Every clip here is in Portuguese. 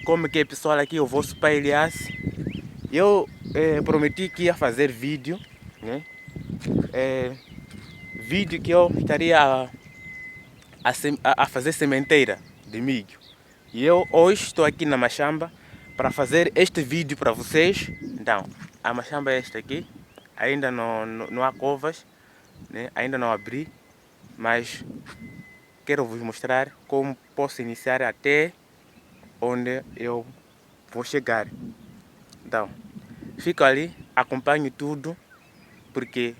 como que é pessoal aqui, o vosso pai Elias. Eu prometi que ia fazer vídeo, né? Vídeo que eu estaria a fazer sementeira de milho. E eu hoje estou aqui na machamba para fazer este vídeo para vocês. Então, a machamba é esta aqui. Ainda não há covas, né? Ainda não abri, mas quero vos mostrar como posso iniciar até onde eu vou chegar. Então, fico ali, acompanho tudo, porque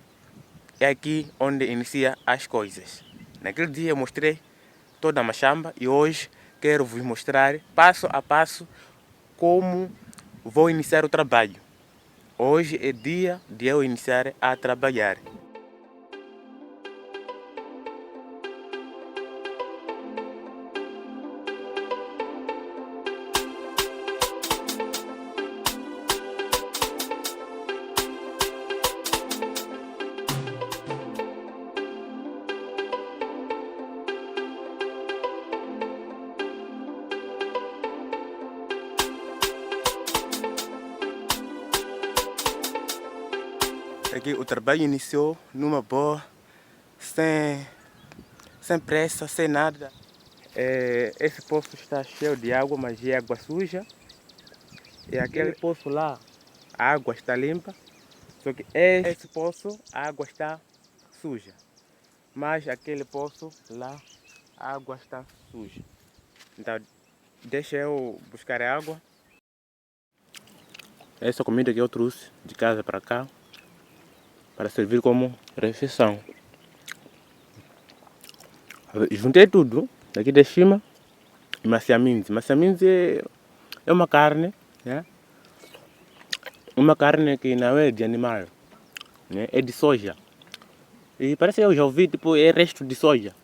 é aqui onde inicia as coisas. Naquele dia eu mostrei toda a machamba e hoje quero vos mostrar passo a passo como vou iniciar o trabalho. Hoje é dia de eu iniciar a trabalhar. Aqui o trabalho iniciou numa boa, sem pressa, sem nada. Esse poço está cheio de água, mas é água suja. E aquele poço lá, a água está limpa. Só que esse poço, a água está suja. Mas aquele poço lá, a água está suja. Então, deixa eu buscar água. Essa comida que eu trouxe de casa para cá, para servir como refeição. Juntei tudo, daqui de cima, e maciaminze. Maciaminze é uma carne, né? Uma carne que não é de animal, né? É de soja. E parece que eu já ouvi, tipo, é resto de soja.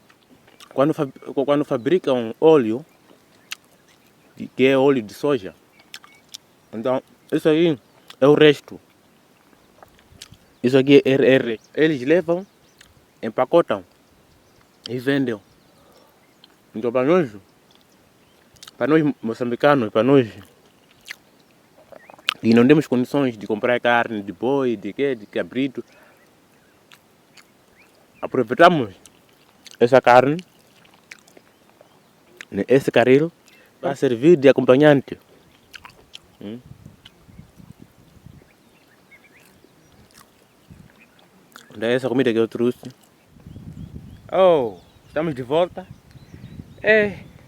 Quando fabricam óleo, que é óleo de soja, então isso aí é o resto. Isso aqui é resto. Eles levam, empacotam e vendem. Então para nós moçambicanos, para nós que não temos condições de comprar carne de boi, de cabrito, aproveitamos essa carne, né, esse caril, para servir de acompanhante. Daí essa comida que eu trouxe. Oh, estamos de volta.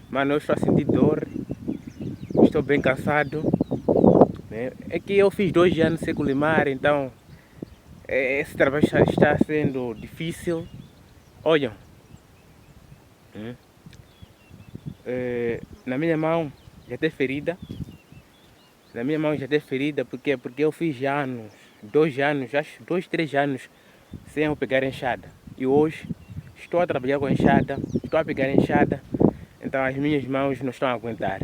Mano, eu estou a sentir dor. Estou bem cansado, né? É que eu fiz 2 anos sem colimar, então esse trabalho está sendo difícil. Olha, na minha mão já tem ferida. Na minha mão já tem ferida, porque eu fiz anos, 2 anos, acho 2, 3 anos sem eu pegar enxada. E hoje estou a trabalhar com enxada, estou a pegar enxada, então as minhas mãos não estão a aguentar,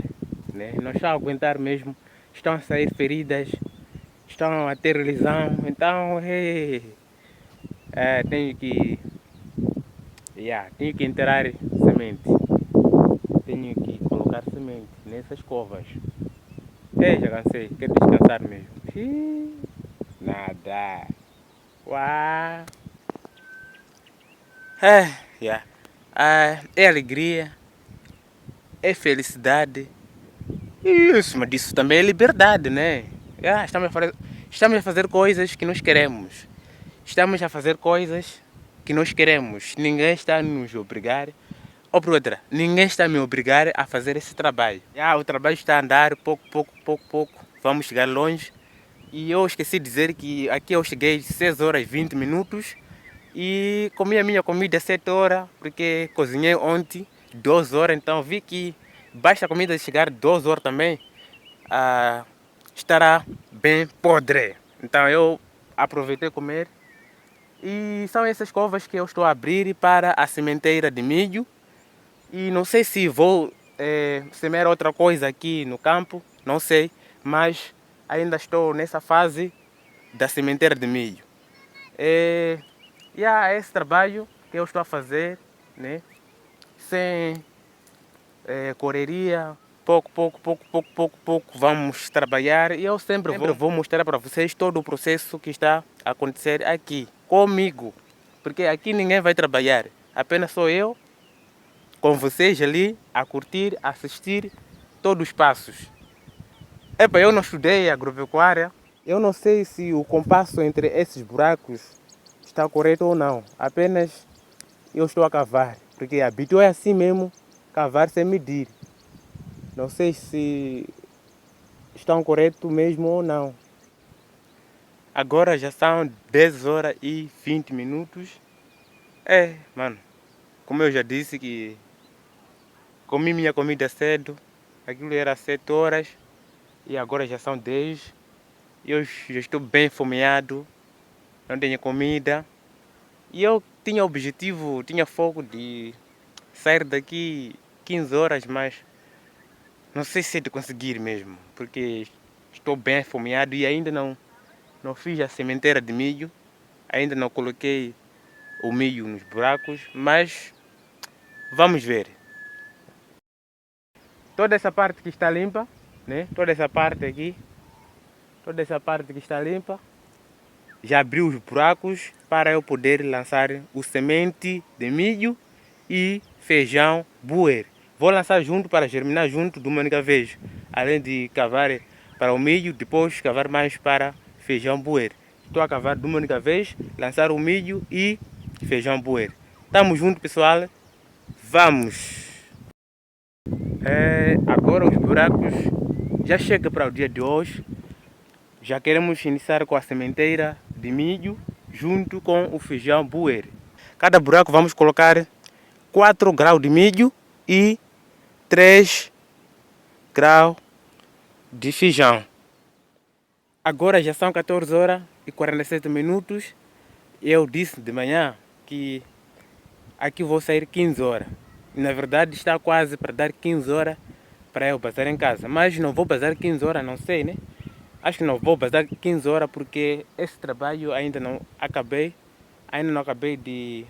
né? Não estão a aguentar mesmo, estão a sair feridas, estão a ter lesão, então tenho que enterrar semente, tenho que colocar semente nessas covas. Já cansei, quero descansar mesmo. Nada. Uau. É alegria, é felicidade. Isso, mas isso também é liberdade, né? Estamos a fazer coisas que nós queremos. Estamos a fazer coisas que nós queremos. Ninguém está a nos obrigar. Ou por outra, ninguém está a me obrigar a fazer esse trabalho. O trabalho está a andar pouco. Vamos chegar longe. E eu esqueci de dizer que aqui eu cheguei 6 horas e 20 minutos. E comi a minha comida 7 horas, porque cozinhei ontem 2 horas. Então vi que basta a comida chegar 2 horas também, estará bem podre. Então eu aproveitei comer. E são essas covas que eu estou a abrir para a sementeira de milho. E não sei se vou semear outra coisa aqui no campo, não sei. Mas ainda estou nessa fase da sementeira de milho. Esse trabalho que eu estou a fazer, né? Sem correria, pouco vamos trabalhar e eu sempre vou mostrar para vocês todo o processo que está a acontecer aqui, comigo. Porque aqui ninguém vai trabalhar, apenas sou eu com vocês ali a curtir, a assistir todos os passos. Epa, eu não estudei agropecuária, eu não sei se o compasso entre esses buracos está correto ou não, apenas eu estou a cavar, porque habituei assim mesmo, cavar sem medir. Não sei se estão corretos mesmo ou não. Agora já são 10 horas e 20 minutos. Mano, como eu já disse que comi minha comida cedo, aquilo era 7 horas e agora já são 10. Eu já estou bem fomeado, não tenho comida. E eu tinha objetivo, tinha foco de sair daqui 15 horas, mas não sei se é de conseguir mesmo, porque estou bem fomeado e ainda não fiz a sementeira de milho, ainda não coloquei o milho nos buracos, mas vamos ver. Toda essa parte que está limpa, né? Toda essa parte aqui, toda essa parte que está limpa, já abriu os buracos para eu poder lançar o semente de milho e feijão buer. Vou lançar junto para germinar junto de uma única vez, além de cavar para o milho, depois cavar mais para feijão buer. Estou a cavar de uma única vez, lançar o milho e feijão buer. Estamos juntos, pessoal. Vamos! Agora os buracos já chega para o dia de hoje. Já queremos iniciar com a sementeira de milho junto com o feijão buer. Cada buraco vamos colocar 4 graus de milho e 3 graus de feijão. Agora já são 14 horas e 47 minutos. Eu disse de manhã que aqui vou sair 15 horas. E na verdade está quase para dar 15 horas para eu bazar em casa. Mas não vou bazar 15 horas, não sei, né? Acho que não vou bazar 15 horas porque esse trabalho ainda não acabei. Ainda não acabei de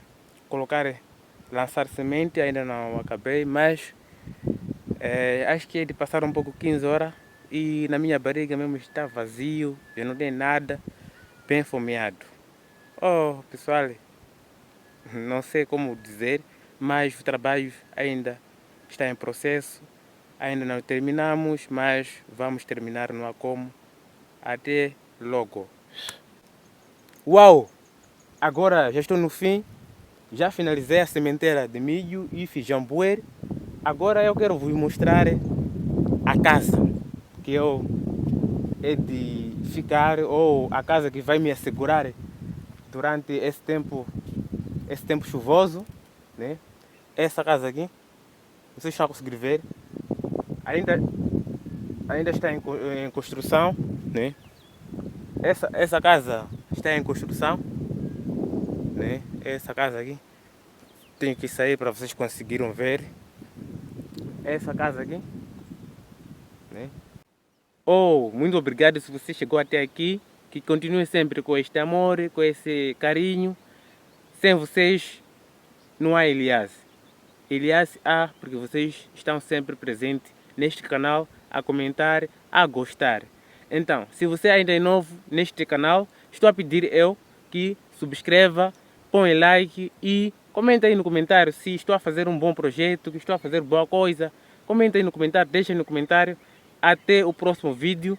lançar semente, ainda não acabei, mas acho que é de passar um pouco 15 horas e na minha barriga mesmo está vazio, eu não tenho nada, bem fomeado. Oh, pessoal, não sei como dizer, mas o trabalho ainda está em processo, ainda não terminamos, mas vamos terminar no Acomo. Até logo. Uau! Agora já estou no fim, já finalizei a sementeira de milho e feijão buer. Agora eu quero vos mostrar a casa que eu é de ficar, ou a casa que vai me assegurar durante esse tempo chuvoso, né? Essa casa aqui, vocês estão a conseguir ver, ainda está em construção, né? Essa casa está em construção, né? Essa casa aqui, tenho que sair para vocês conseguirem ver. Essa casa aqui, né? Oh, muito obrigado se você chegou até aqui. Que continue sempre com este amor, com esse carinho. Sem vocês não há Elias. Elias há porque vocês estão sempre presentes neste canal, a comentar, a gostar. Então, se você ainda é novo neste canal, estou a pedir eu que subscreva, põe like e comenta aí no comentário se estou a fazer um bom projeto, que estou a fazer boa coisa. Comenta aí no comentário, deixa aí no comentário. Até o próximo vídeo,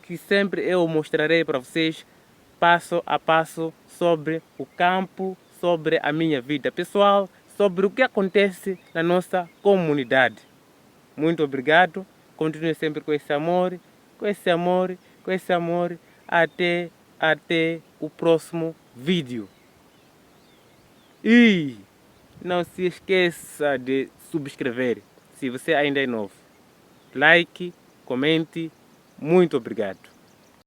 que sempre eu mostrarei para vocês passo a passo sobre o campo, sobre a minha vida pessoal, sobre o que acontece na nossa comunidade. Muito obrigado, continue sempre com esse amor, com esse amor, com esse amor. Até o próximo vídeo. E não se esqueça de subscrever se você ainda é novo. Like, comente. Muito obrigado.